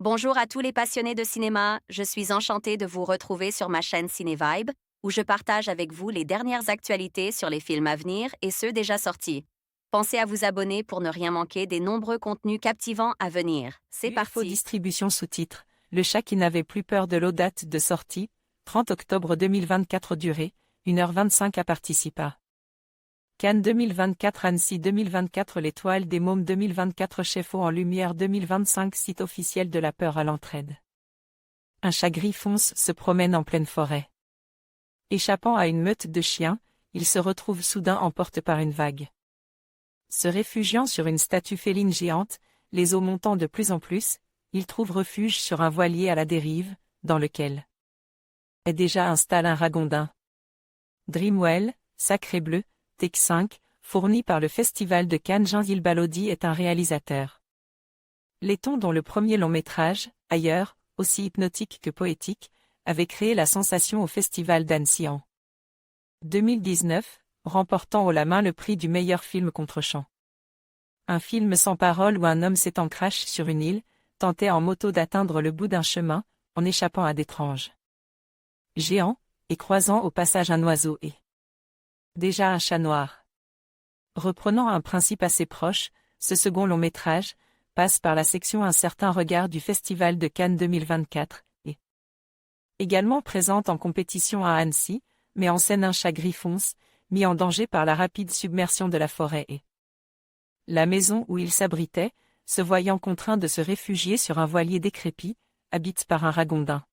Bonjour à tous les passionnés de cinéma, je suis enchantée de vous retrouver sur ma chaîne Cinévibe, où je partage avec vous les dernières actualités sur les films à venir et ceux déjà sortis. Pensez à vous abonner pour ne rien manquer des nombreux contenus captivants à venir. C'est UFO parti! distribution sous-titres. Le chat qui n'avait plus peur de l'eau. Date de sortie, 30 octobre 2024. Durée, 1h25 à participa. Cannes 2024, Annecy 2024, L'Étoile des Mômes 2024, Chefo en lumière 2025, site officiel de la peur à l'entraide. Un chat gris fonce se promène en pleine forêt. Échappant à une meute de chiens, il se retrouve soudain emporté par une vague. Se réfugiant sur une statue féline géante, les eaux montant de plus en plus, il trouve refuge sur un voilier à la dérive, dans lequel est déjà installé un ragondin. Dreamwell, Sacré Bleu, Tech 5, fourni par le Festival de Cannes. Jean-Gilles Balaudy est un réalisateur letton dont le premier long-métrage, Ailleurs, aussi hypnotique que poétique, avait créé la sensation au Festival d'Annecy en 2019, remportant haut la main le prix du meilleur film contre-champ. Un film sans parole où un homme s'étend crash sur une île, tentait en moto d'atteindre le bout d'un chemin, en échappant à d'étranges géants, et croisant au passage un oiseau et déjà un chat noir. Reprenant un principe assez proche, ce second long-métrage passe par la section Un certain regard du Festival de Cannes 2024, et également présente en compétition à Annecy, met en scène un chat gris fonce, mis en danger par la rapide submersion de la forêt et la maison où il s'abritait, se voyant contraint de se réfugier sur un voilier décrépit, habite par un ragondin.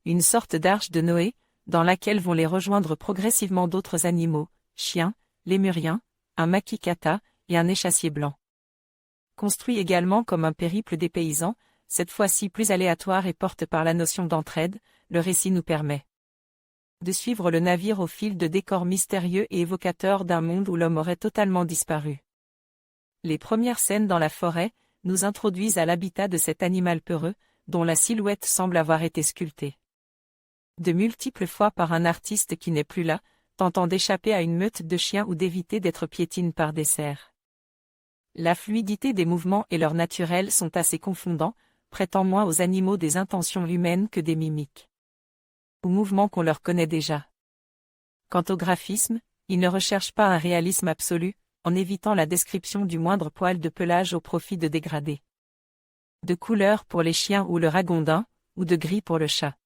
Une sorte d'arche de Noé, dans laquelle vont les rejoindre progressivement d'autres animaux, chiens, lémuriens, un makikata et un échassier blanc. Construit également comme un périple des paysans, cette fois-ci plus aléatoire et porte par la notion d'entraide, le récit nous permet de suivre le navire au fil de décors mystérieux et évocateurs d'un monde où l'homme aurait totalement disparu. Les premières scènes dans la forêt nous introduisent à l'habitat de cet animal peureux, dont la silhouette semble avoir été sculptée de multiples fois par un artiste qui n'est plus là, tentant d'échapper à une meute de chiens ou d'éviter d'être piétine par des cerfs. La fluidité des mouvements et leur naturel sont assez confondants, prêtant moins aux animaux des intentions humaines que des mimiques ou mouvements qu'on leur connaît déjà. Quant au graphisme, ils ne recherchent pas un réalisme absolu, en évitant la description du moindre poil de pelage au profit de dégradés de couleurs pour les chiens ou le ragondin, ou de gris pour le chat.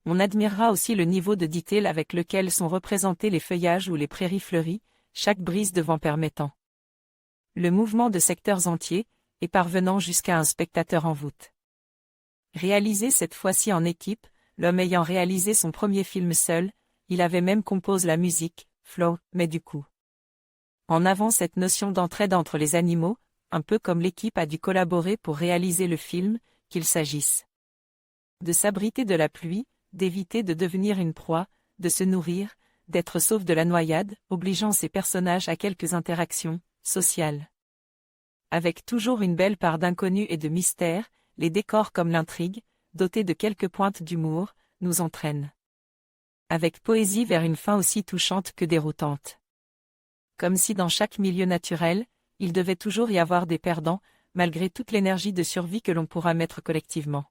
On admirera aussi le niveau de detail avec lequel sont représentés les feuillages ou les prairies fleuries, chaque brise de vent permettant le mouvement de secteurs entiers, et parvenant jusqu'à un spectateur en voûte. Réalisé cette fois-ci en équipe, l'homme ayant réalisé son premier film seul, il avait même composé la musique, Flow, mais du coup en avant cette notion d'entraide entre les animaux, un peu comme l'équipe a dû collaborer pour réaliser le film, qu'il s'agisse de s'abriter de la pluie, d'éviter de devenir une proie, de se nourrir, d'être sauve de la noyade, obligeant ses personnages à quelques interactions sociales. Avec toujours une belle part d'inconnu et de mystère, les décors comme l'intrigue, dotés de quelques pointes d'humour, nous entraînent avec poésie vers une fin aussi touchante que déroutante. Comme si dans chaque milieu naturel, il devait toujours y avoir des perdants, malgré toute l'énergie de survie que l'on pourra mettre collectivement.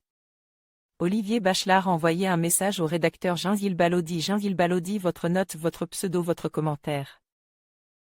Olivier Bachelard envoyait un message au rédacteur Jean-Gilles Balaudy. Jean-Gilles Balaudy, votre note, votre pseudo, votre commentaire.